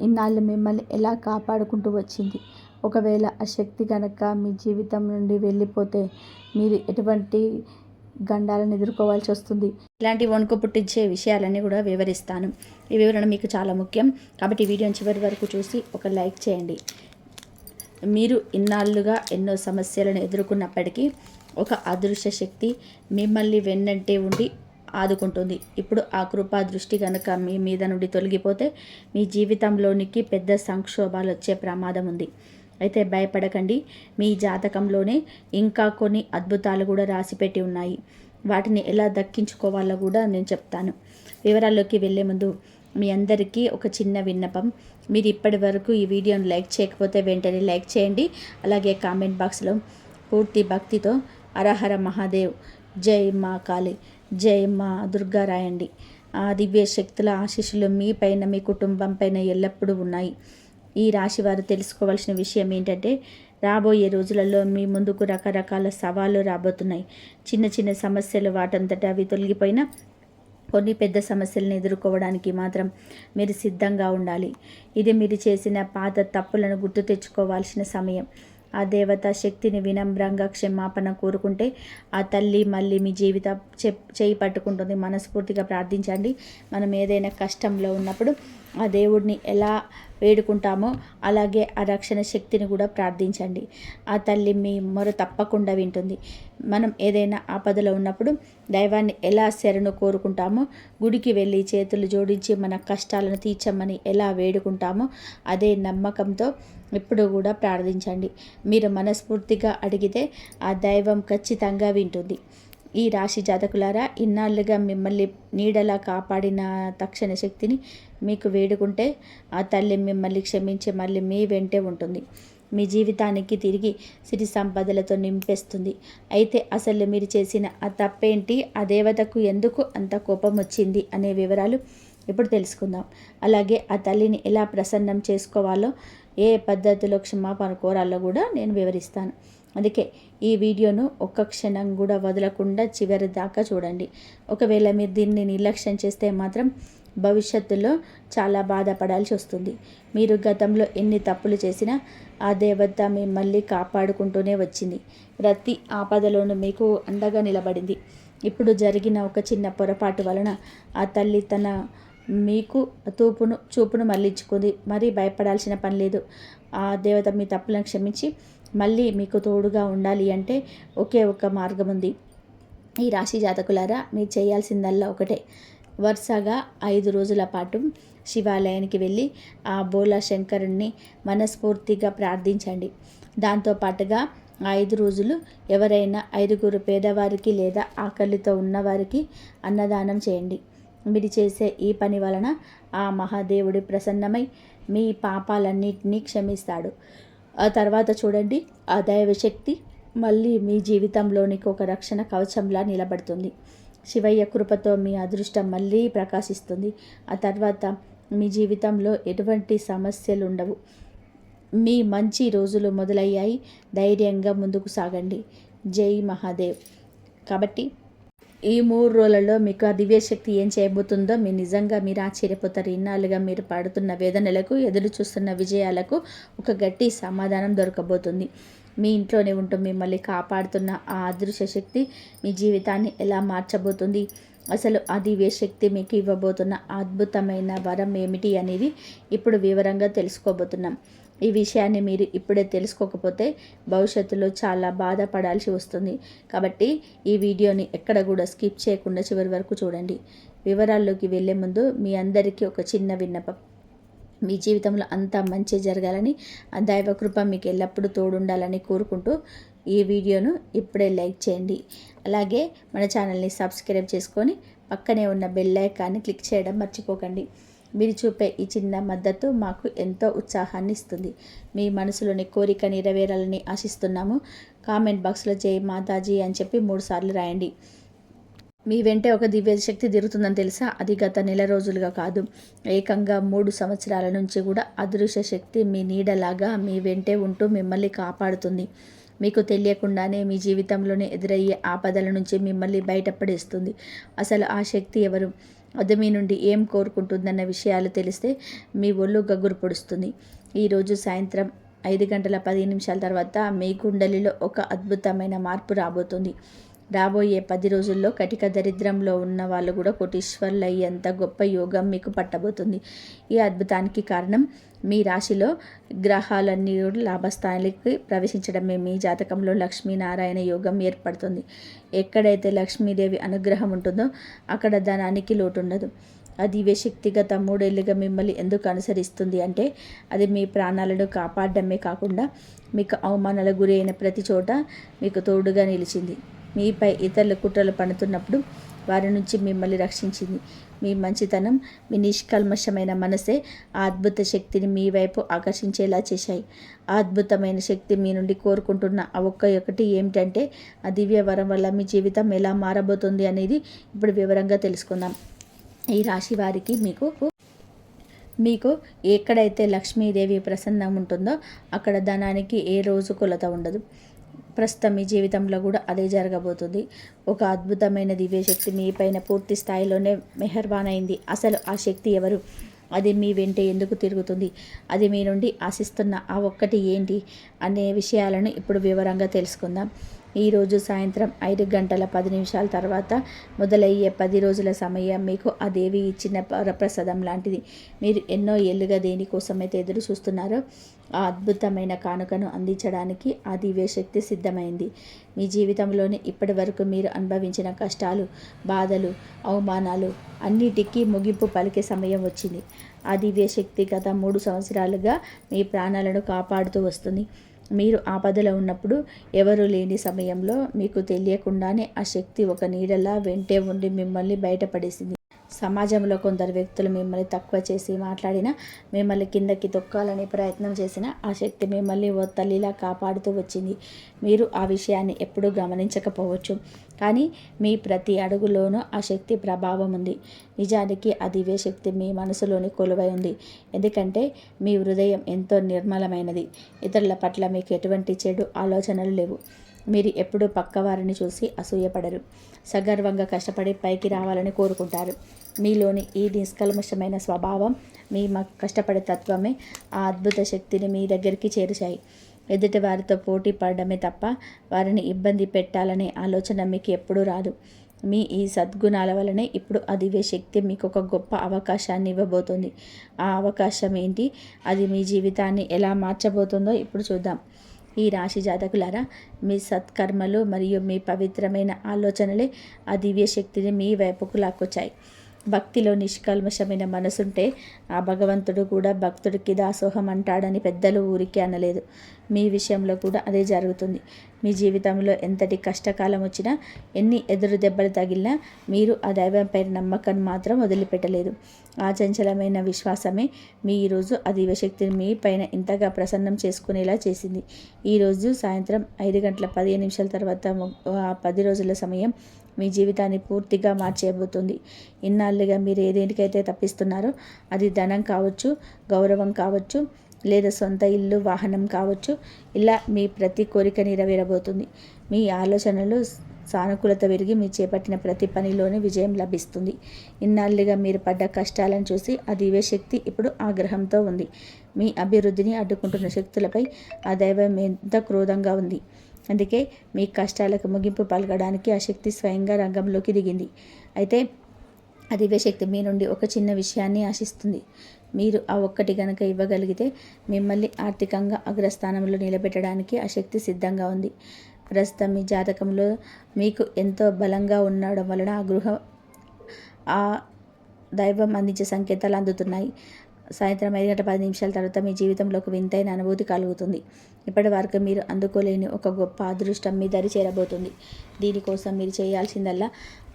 ఇన్నాళ్ళు మిమ్మల్ని ఎలా కాపాడుకుంటూ వచ్చింది? ఒకవేళ ఆ శక్తి కనుక మీ జీవితం నుండి వెళ్ళిపోతే మీరు ఎటువంటి గండాలను ఎదుర్కోవాల్సి వస్తుంది? ఇలాంటి వణుకు పుట్టించే విషయాలన్నీ కూడా వివరిస్తాను. ఈ వివరణ మీకు చాలా ముఖ్యం కాబట్టి ఈ వీడియోని చివరి వరకు చూసి ఒక లైక్ చేయండి. మీరు ఇన్నాళ్ళుగా ఎన్నో సమస్యలను ఎదుర్కొన్నప్పటికీ ఒక అదృశ్య శక్తి మిమ్మల్ని వెన్నంటే ఉండి ఆదుకుంటుంది. ఇప్పుడు ఆ కృపా దృష్టి కనుక మీ మీద నుండి తొలగిపోతే మీ జీవితంలోనికి పెద్ద సంక్షోభాలు వచ్చే ప్రమాదం ఉంది. అయితే భయపడకండి. మీ జాతకంలోనే ఇంకా కొన్ని అద్భుతాలు కూడా రాసిపెట్టి ఉన్నాయి. వాటిని ఎలా దక్కించుకోవాలో కూడా నేను చెప్తాను. వివరాల్లోకి వెళ్ళే ముందు మీ అందరికీ ఒక చిన్న విన్నపం. మీరు ఇప్పటి వరకు ఈ వీడియోని లైక్ చేయకపోతే వెంటనే లైక్ చేయండి. అలాగే కామెంట్ బాక్స్లో పూర్తి భక్తితో హరహర మహాదేవ్, జై మా కాళీ, జై మా దుర్గా రాయండి. ఆ దివ్య శక్తుల ఆశీస్సులు మీ పైన, మీ కుటుంబం పైన ఎల్లప్పుడూ ఉన్నాయి. ఈ రాశి వారు తెలుసుకోవాల్సిన విషయం ఏంటంటే, రాబోయే రోజులలో మీ ముందుకు రకరకాల సవాళ్ళు రాబోతున్నాయి. చిన్న చిన్న సమస్యలు వాటంతటా అవి తొలగిపోయినా కొన్ని పెద్ద సమస్యలను ఎదుర్కోవడానికి మాత్రం మీరు సిద్ధంగా ఉండాలి. ఇది మీరు చేసిన పాత తప్పులను గుర్తు తెచ్చుకోవాల్సిన సమయం. ఆ దేవతా శక్తిని వినమ్రంగా క్షమాపణ కోరుకుంటే ఆ తల్లి మళ్ళీ మీ జీవితం చేయి పట్టుకుంటుంది. మనస్ఫూర్తిగా ప్రార్థించండి. మనం ఏదైనా కష్టంలో ఉన్నప్పుడు ఆ దేవుడిని ఎలా వేడుకుంటామో అలాగే ఆ రక్షణ శక్తిని కూడా ప్రార్థించండి. ఆ తల్లి మీ మొర తప్పకుండా వింటుంది. మనం ఏదైనా ఆపదలో ఉన్నప్పుడు దైవాన్ని ఎలా శరణు కోరుకుంటామో, గుడికి వెళ్ళి చేతులు జోడించి మన కష్టాలను తీర్చమని ఎలా వేడుకుంటామో అదే నమ్మకంతో ఎప్పుడు కూడా ప్రార్థించండి. మీరు మనస్ఫూర్తిగా అడిగితే ఆ దైవం ఖచ్చితంగా వింటుంది. ఈ రాశి జాతకులారా, ఇన్నాళ్ళుగా మిమ్మల్ని నీడలా కాపాడిన తక్షణ శక్తిని మీకు వేడుకుంటే ఆ తల్లి మిమ్మల్ని క్షమించి మళ్ళీ మీ వెంటే ఉంటుంది. మీ జీవితానికి తిరిగి సిరి సంపదలతో నింపేస్తుంది. అయితే అసలు మీరు చేసిన ఆ తప్పేంటి, ఆ దేవతకు ఎందుకు అంత కోపం వచ్చింది అనే వివరాలు ఇప్పుడు తెలుసుకుందాం. అలాగే ఆ తల్లిని ఎలా ప్రసన్నం చేసుకోవాలో, ఏ పద్ధతిలో క్షమాపణ కోరాలో కూడా నేను వివరిస్తాను. అందుకే ఈ వీడియోను ఒక్క క్షణం కూడా వదలకుండా చివరి దాకా చూడండి. ఒకవేళ మీరు దీన్ని నిర్లక్ష్యం చేస్తే మాత్రం భవిష్యత్తులో చాలా బాధపడాల్సి వస్తుంది. మీరు గతంలో ఎన్ని తప్పులు చేసినా ఆ దేవత మిమ్మల్ని కాపాడుకుంటూనే వచ్చింది. ప్రతి ఆపదలోనూ మీకు అండగా నిలబడింది. ఇప్పుడు జరిగిన ఒక చిన్న పొరపాటు వలన ఆ తల్లి తన మీకు చూపును మళ్ళించుకుంది. మరీ భయపడాల్సిన పని లేదు. ఆ దేవత మీ తప్పులను క్షమించి మళ్ళీ మీకు తోడుగా ఉండాలి అంటే ఒకే ఒక మార్గం ఉంది. ఈ రాశి జాతకులారా, మీరు చేయాల్సిందల్లా ఒకటే. వరుసగా 5 రోజుల పాటు శివాలయానికి వెళ్ళి ఆ బోలా శంకరుణ్ణి మనస్ఫూర్తిగా ప్రార్థించండి. దాంతోపాటుగా 5 రోజులు ఎవరైనా 5 పేదవారికి లేదా ఆకలితో ఉన్నవారికి అన్నదానం చేయండి. మీరు చేసే ఈ పని వలన ఆ మహాదేవుడి ప్రసన్నమై మీ పాపాలన్నింటినీ క్షమిస్తాడు. ఆ తర్వాత చూడండి, ఆ దైవశక్తి మళ్ళీ మీ జీవితంలోనికి ఒక రక్షణ కవచంలా నిలబడుతుంది. శివయ్య కృపతో మీ అదృష్టం మళ్ళీ ప్రకాశిస్తుంది. ఆ తర్వాత మీ జీవితంలో ఎటువంటి సమస్యలు ఉండవు. మీ మంచి రోజులు మొదలయ్యాయి. ధైర్యంగా ముందుకు సాగండి. జై మహాదేవ్. కాబట్టి ఈ 3 రోజులలో మీకు ఆ దివ్యశక్తి ఏం చేయబోతుందో మీరు ఆశ్చర్యపోతారు. ఇన్నాళ్ళుగా మీరు పడుతున్న వేదనలకు, ఎదురు చూస్తున్న విజయాలకు ఒక గట్టి సమాధానం దొరకబోతుంది. మీ ఇంట్లోనే ఉంటూ మిమ్మల్ని కాపాడుతున్న ఆ అదృశ్య శక్తి మీ జీవితాన్ని ఎలా మార్చబోతుంది, అసలు ఆ దివ్యశక్తి మీకు ఇవ్వబోతున్న అద్భుతమైన వరం ఏమిటి అనేది ఇప్పుడు వివరంగా తెలుసుకోబోతున్నాం. ఈ విషయాన్ని మీరు ఇప్పుడే తెలుసుకోకపోతే భవిష్యత్తులో చాలా బాధపడాల్సి వస్తుంది. కాబట్టి ఈ వీడియోని ఎక్కడ కూడా స్కిప్ చేయకుండా చివరి వరకు చూడండి. వివరాల్లోకి వెళ్ళే ముందు మీ అందరికీ ఒక చిన్న విన్నపం. మీ జీవితంలో అంతా మంచి జరగాలని, ఆ దైవకృప మీకు ఎల్లప్పుడూ తోడుండాలని కోరుకుంటూ ఈ వీడియోను ఇప్పుడే లైక్ చేయండి. అలాగే మన ఛానల్ని సబ్స్క్రైబ్ చేసుకొని పక్కనే ఉన్న బెల్ ఐకాన్ని క్లిక్ చేయడం మర్చిపోకండి. మీరు చూపే ఈ చిన్న మద్దతు మాకు ఎంతో ఉత్సాహాన్ని ఇస్తుంది. మీ మనసులోని కోరిక నెరవేరాలని ఆశిస్తున్నాము. కామెంట్ బాక్స్లో జై మాతాజీ అని చెప్పి 3 సార్లు రాయండి. మీ వెంటే ఒక దివ్య శక్తి తిరుగుతుందని తెలుసా? అది గత నెల రోజులుగా కాదు, ఏకంగా 3 సంవత్సరాల నుంచి కూడా అదృశ్య శక్తి మీ నీడలాగా మీ వెంటే ఉంటూ మిమ్మల్ని కాపాడుతుంది. మీకు తెలియకుండానే మీ జీవితంలోనే ఎదురయ్యే ఆపదల నుంచి మిమ్మల్ని బయటపడేస్తుంది. అసలు ఆ శక్తి ఎవరు, అది మీ నుండి ఏం కోరుకుంటుందన్న విషయాలు తెలిస్తే మీ ఒళ్ళు గగ్గురు పొడుస్తుంది. ఈరోజు సాయంత్రం 5:15 తర్వాత మీ కుండలిలో ఒక అద్భుతమైన మార్పు రాబోతుంది. రాబోయే 10 రోజుల్లో కటిక దరిద్రంలో ఉన్న వాళ్ళు కూడా కోటీశ్వర్లు అయ్యేంత గొప్ప యోగం మీకు పట్టబోతుంది. ఈ అద్భుతానికి కారణం మీ రాశిలో గ్రహాలన్నీ లాభస్థానానికి ప్రవేశించడమే. మీ జాతకంలో లక్ష్మీనారాయణ యోగం ఏర్పడుతుంది. ఎక్కడైతే లక్ష్మీదేవి అనుగ్రహం ఉంటుందో అక్కడ ధనానికి లోటు ఉండదు. ఆ దివ్యశక్తి గత 3 ఏళ్ళుగా మిమ్మల్ని ఎందుకు అనుసరిస్తుంది అంటే అది మీ ప్రాణాలను కాపాడడమే కాకుండా మీకు అవమానాలకు గురి అయిన ప్రతి చోట మీకు తోడుగా నిలిచింది. మీపై ఇతరుల కుట్రలు పన్నుతున్నప్పుడు వారి నుంచి మిమ్మల్ని రక్షించింది. మీ మంచితనం, మీ నిష్కల్మషమైన మనసే ఆ అద్భుత శక్తిని మీ వైపు ఆకర్షించేలా చేశాయి. ఆ అద్భుతమైన శక్తి మీ నుండి కోరుకుంటున్న ఆ ఒక్కటి ఏమిటంటే ఆ దివ్య వరం వల్ల మీ జీవితం ఎలా మారబోతుంది అనేది ఇప్పుడు వివరంగా తెలుసుకుందాం. ఈ రాశి వారికి మీకు ఎక్కడైతే లక్ష్మీదేవి ప్రసన్నం ఉంటుందో అక్కడ ధనానికి ఏ రోజు కొలత ఉండదు. ప్రస్తుతం మీ జీవితంలో కూడా అదే జరగబోతుంది. ఒక అద్భుతమైన దివ్యశక్తి మీ పైన పూర్తి స్థాయిలోనే మెహర్బాన్ అయింది. అసలు ఆ శక్తి ఎవరు, అది మీ వెంటే ఎందుకు తిరుగుతుంది, అది మీ నుండి ఆశిస్తున్న ఆ ఒక్కటి ఏంటి అనే విషయాలను ఇప్పుడు వివరంగా తెలుసుకుందాం. ఈరోజు సాయంత్రం 5:10 తర్వాత మొదలయ్యే 10 రోజుల సమయం మీకు ఆ దేవి ఇచ్చిన వరప్రసాదం లాంటిది. మీరు ఎన్నో ఏళ్ళుగా దేనికోసమైతే ఎదురు చూస్తున్నారో ఆ అద్భుతమైన కానుకను అందించడానికి ఆ దివ్యశక్తి సిద్ధమైంది. మీ జీవితంలోని ఇప్పటి వరకు మీరు అనుభవించిన కష్టాలు, బాధలు, అవమానాలు అన్నిటికీ ముగింపు పలికే సమయం వచ్చింది. ఆ దివ్యశక్తి గత 3 సంవత్సరాలుగా మీ ప్రాణాలను కాపాడుతూ వస్తుంది. మీరు ఆపదలో ఉన్నప్పుడు, ఎవరు లేని సమయంలో మీకు తెలియకుండానే ఆ శక్తి ఒక నీడలా వెంటే ఉండి మిమ్మల్ని బయటపడేసింది. సమాజంలో కొందరు వ్యక్తులు మిమ్మల్ని తక్కువ చేసి మాట్లాడినా, మిమ్మల్ని కిందకి తొక్కాలని ప్రయత్నం చేసినా ఆ శక్తి మిమ్మల్ని ఓ తల్లిలా కాపాడుతూ వచ్చింది. మీరు ఆ విషయాన్ని ఎప్పుడూ గమనించకపోవచ్చు, కానీ మీ ప్రతి అడుగులోనూ ఆ శక్తి ప్రభావం ఉంది. నిజానికి ఆ దివ్యశక్తి మీ మనసులోని కొలువై ఉంది. ఎందుకంటే మీ హృదయం ఎంతో నిర్మలమైనది. ఇతరుల పట్ల మీకు ఎటువంటి చెడు ఆలోచనలు లేవు. మీరు ఎప్పుడూ పక్కవారిని చూసి అసూయపడరు. సగర్వంగా కష్టపడి పైకి రావాలని కోరుకుంటారు. మీలోని ఈ నిష్కల్మషమైన స్వభావం, మీ కష్టపడే తత్వమే ఆ అద్భుత శక్తిని మీ దగ్గరికి చేర్చాయి. ఎదుటి వారితో పోటీ పడడమే తప్ప వారిని ఇబ్బంది పెట్టాలనే ఆలోచన మీకు ఎప్పుడూ రాదు. మీ ఈ సద్గుణాల వలనే ఇప్పుడు ఆ దివ్య శక్తి మీకు ఒక గొప్ప అవకాశాన్ని ఇవ్వబోతుంది. ఆ అవకాశం ఏంటి, అది మీ జీవితాన్ని ఎలా మార్చబోతుందో ఇప్పుడు చూద్దాం. ఈ రాశి జాతకులారా, మీ సత్కర్మలు మరియు మీ పవిత్రమైన ఆలోచనలే ఆ దివ్య శక్తిని మీ వైపుకు లాక్కొచ్చాయి. భక్తిలో నిష్కల్మషమైన మనసుంటే ఆ భగవంతుడు కూడా భక్తుడికి దాసోహం అంటాడని పెద్దలు ఊరికే అనలేదు. మీ విషయంలో కూడా అదే జరుగుతుంది. మీ జీవితంలో ఎంతటి కష్టకాలం వచ్చినా, ఎన్ని ఎదురు దెబ్బలు తగిలినా మీరు ఆ దైవంపై నమ్మకాన్ని మాత్రం వదిలిపెట్టలేదు. ఆ చంచలమైన విశ్వాసమే మీ ఈరోజు ఆ దివ్యశక్తిని మీ పైన ఇంతగా ప్రసన్నం చేసుకునేలా చేసింది. ఈరోజు సాయంత్రం 5:15 తర్వాత 10 రోజుల సమయం మీ జీవితాన్ని పూర్తిగా మార్చేయబోతుంది. ఇన్నాళ్ళుగా మీరు ఏదేనికైతే తప్పిస్తున్నారో, అది ధనం కావచ్చు, గౌరవం కావచ్చు, లేదా సొంత ఇల్లు, వాహనం కావచ్చు, ఇలా మీ ప్రతి కోరిక నెరవేరబోతుంది. మీ ఆలోచనలు సానుకూలత పెరిగి మీ చేపట్టిన ప్రతి పనిలోనే విజయం లభిస్తుంది. ఇన్నాళ్ళుగా మీరు పడ్డ కష్టాలను చూసి ఆ దివ్యశక్తి ఇప్పుడు ఆగ్రహంతో ఉంది. మీ అభివృద్ధిని అడ్డుకుంటున్న శక్తులపై ఆ దైవం ఎంత క్రోధంగా ఉంది. అందుకే మీ కష్టాలకు ముగింపు పలకడానికి ఆ శక్తి స్వయంగా రంగంలోకి దిగింది. అయితే ఆ దివ్యశక్తి మీ నుండి ఒక చిన్న విషయాన్ని ఆశిస్తుంది. మీరు ఆ ఒక్కటి గనక ఇవ్వగలిగితే మిమ్మల్ని ఆర్థికంగా అగ్రస్థానంలో నిలబెట్టడానికి ఆ శక్తి సిద్ధంగా ఉంది. ప్రస్తుతం మీ జాతకంలో మీకు ఎంతో బలంగా ఉండడం వలన ఆ దైవం అందించే సంకేతాలు అందుతున్నాయి. సాయంత్రం 5:10 తర్వాత మీ జీవితంలో ఒక వింతైన అనుభూతి కలుగుతుంది. ఇప్పటి వరకు మీరు అందుకోలేని ఒక గొప్ప అదృష్టం మీ దరి చేరబోతుంది. దీనికోసం మీరు చేయాల్సిందల్లా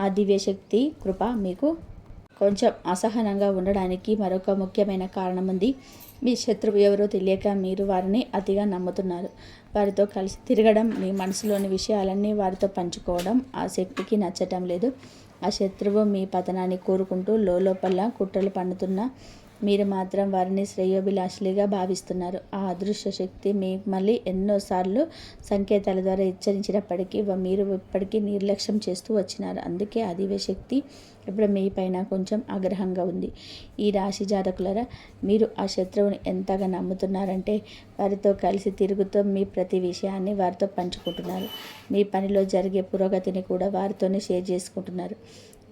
ఆ దివ్యశక్తి కృప. మీకు కొంచెం అసహనంగా ఉండడానికి మరొక ముఖ్యమైన కారణం ఉంది. మీ శత్రువు ఎవరో తెలియక మీరు వారిని అతిగా నమ్ముతున్నారు. వారితో కలిసి తిరగడం, మీ మనసులోని విషయాలన్నీ వారితో పంచుకోవడం ఆ శక్తికి నచ్చటం లేదు. ఆ శత్రువు మీ పతనాన్ని కోరుకుంటూ లోపల కుట్రలు పన్నుతున్న మీరు మాత్రం వారిని శ్రేయోభిలాషులుగా భావిస్తున్నారు. ఆ అదృశ్య శక్తి మిమ్మల్ని ఎన్నోసార్లు సంకేతాల ద్వారా హెచ్చరించినప్పటికీ మీరు ఇప్పటికీ నిర్లక్ష్యం చేస్తూ వచ్చినారు. అందుకే ఆ దివ్య శక్తి ఇప్పుడు మీ పైన కొంచెం ఆగ్రహంగా ఉంది. ఈ రాశి జాతకులారా, మీరు ఆ శత్రువుని ఎంతగా నమ్ముతున్నారంటే వారితో కలిసి తిరుగుతూ మీ ప్రతి విషయాన్ని వారితో పంచుకుంటున్నారు. మీ పనిలో జరిగే పురోగతిని కూడా వారితోనే షేర్ చేసుకుంటున్నారు.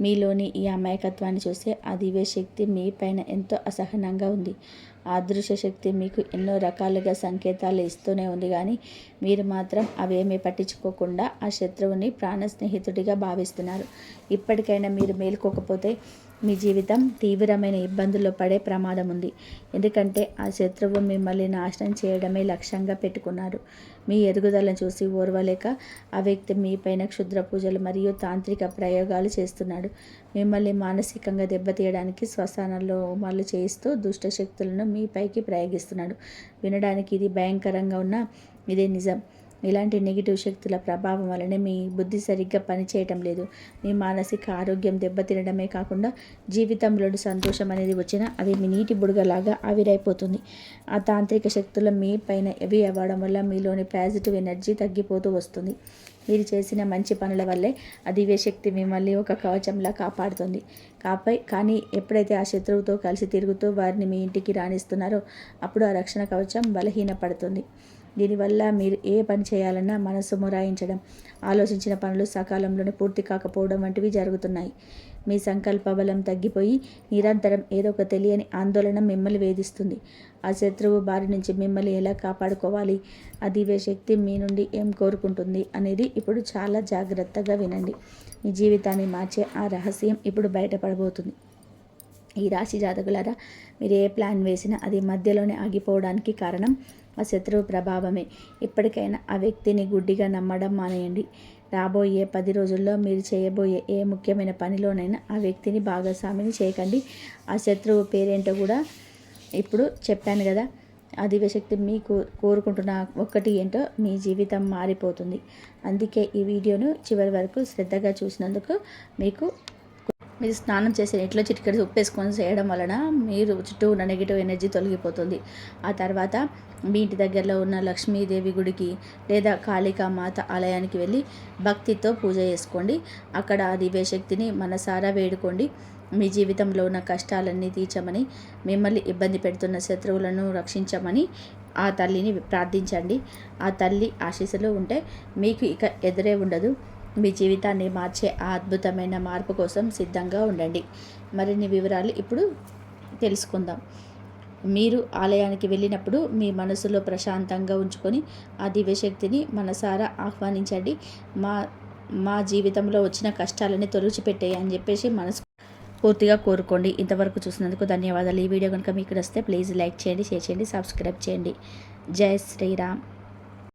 మీలోని ఈ అమాయకత్వాన్ని చూస్తే ఆ దివ్య శక్తి మీ పైన ఎంతో అసహనంగా ఉంది. ఆ అదృశ్య శక్తి మీకు ఎన్నో రకాలుగా సంకేతాలు ఇస్తూనే ఉంది, కానీ మీరు మాత్రం అవేమీ పట్టించుకోకుండా ఆ శత్రువుని ప్రాణ స్నేహితుడిగా భావిస్తున్నారు. ఇప్పటికైనా మీరు మేలుకోకపోతే మీ జీవితం తీవ్రమైన ఇబ్బందుల్లో పడే ప్రమాదం ఉంది. ఎందుకంటే ఆ శత్రువు మిమ్మల్ని నాశనం చేయడమే లక్ష్యంగా పెట్టుకున్నారు. మీ ఎదుగుదలను చూసి ఓర్వలేక ఆ వ్యక్తి మీపైన క్షుద్ర పూజలు మరియు తాంత్రిక ప్రయోగాలు చేస్తున్నాడు. మిమ్మల్ని మానసికంగా దెబ్బతీయడానికి శ్మశానంలో హోమాలు చేయిస్తూ దుష్ట శక్తులను మీపైకి ప్రయోగిస్తున్నాడు. వినడానికి ఇది భయంకరంగా ఉన్నా ఇదే నిజం. ఇలాంటి నెగిటివ్ శక్తుల ప్రభావం వలనే మీ బుద్ధి సరిగ్గా పనిచేయటం లేదు. మీ మానసిక ఆరోగ్యం దెబ్బతినడమే కాకుండా జీవితంలో సంతోషం అనేది వచ్చినా అది మీ నీటి బుడగలాగా ఆవిరైపోతుంది. ఆ తాంత్రిక శక్తులు మీ పైన హెవీ అవ్వడం వల్ల మీలోని పాజిటివ్ ఎనర్జీ తగ్గిపోతూ వస్తుంది. మీరు చేసిన మంచి పనుల వల్లే ఆ దివ్య శక్తి మిమ్మల్ని ఒక కవచంలా కాపాడుతుంది. కానీ ఎప్పుడైతే ఆ శత్రువుతో కలిసి తిరుగుతూ వారిని మీ ఇంటికి రాణిస్తున్నారో అప్పుడు ఆ రక్షణ కవచం బలహీనపడుతుంది. దీనివల్ల మీరు ఏ పని చేయాలన్నా మనసు మొరాయించడం, ఆలోచించిన పనులు సకాలంలోనే పూర్తి కాకపోవడం వంటివి జరుగుతున్నాయి. మీ సంకల్ప బలం తగ్గిపోయి నిరంతరం ఏదో ఒక తెలియని ఆందోళన మిమ్మల్ని వేధిస్తుంది. ఆ శత్రువు బారి నుంచి మిమ్మల్ని ఎలా కాపాడుకోవాలి, ఆ దివ్య శక్తి మీ నుండి ఏం కోరుకుంటుంది అనేది ఇప్పుడు చాలా జాగ్రత్తగా వినండి. మీ జీవితాన్ని మార్చే ఆ రహస్యం ఇప్పుడు బయటపడబోతుంది. ఈ రాశి జాతకులారా, మీరు ఏ ప్లాన్ వేసినా అది మధ్యలోనే ఆగిపోవడానికి కారణం ఆ శత్రువు ప్రభావమే. ఇప్పటికైనా ఆ వ్యక్తిని గుడ్డిగా నమ్మడం మానేయండి. రాబోయే 10 రోజుల్లో మీరు చేయబోయే ఏ ముఖ్యమైన పనిలోనైనా ఆ వ్యక్తిని భాగస్వామిని చేయకండి. ఆ శత్రువు పేరేంటో కూడా ఇప్పుడు చెప్పాను కదా. ఆ దివ్యశక్తి మీకు కోరుకుంటున్న ఒక్కటి ఏంటో మీ జీవితం మారిపోతుంది. అందుకే ఈ వీడియోను చివరి వరకు శ్రద్ధగా చూసినందుకు మీరు స్నానం చేసే నీటిలో చిటికెడు ఉప్పు వేసుకొని చేయడం వలన మీరు చుట్టూ ఉన్న నెగిటివ్ ఎనర్జీ తొలగిపోతుంది. ఆ తర్వాత మీ ఇంటి దగ్గరలో ఉన్న లక్ష్మీదేవి గుడికి లేదా కాళికామాత ఆలయానికి వెళ్ళి భక్తితో పూజ చేసుకోండి. అక్కడ ఆ దివ్యశక్తిని మనసారా వేడుకోండి. మీ జీవితంలో ఉన్న కష్టాలన్నీ తీర్చమని, మిమ్మల్ని ఇబ్బంది పెడుతున్న శత్రువులను రక్షించమని ఆ తల్లిని ప్రార్థించండి. ఆ తల్లి ఆశీస్సులు ఉంటే మీకు ఇక ఎదురే ఉండదు. మీ జీవితాన్ని మార్చే ఆ అద్భుతమైన మార్పు కోసం సిద్ధంగా ఉండండి. మరిన్ని వివరాలు ఇప్పుడు తెలుసుకుందాం. మీరు ఆలయానికి వెళ్ళినప్పుడు మీ మనసులో ప్రశాంతంగా ఉంచుకొని ఆ దివ్యశక్తిని మనసారా ఆహ్వానించండి. మా జీవితంలో వచ్చిన కష్టాలని తొలగిపెట్టేయి అని చెప్పేసి పూర్తిగా కోరుకోండి. ఇంతవరకు చూసినందుకు ధన్యవాదాలు. ఈ వీడియో కనుక మీకు నచ్చితే ప్లీజ్ లైక్ చేయండి, షేర్ చేయండి, సబ్స్క్రైబ్ చేయండి. జై శ్రీరామ్.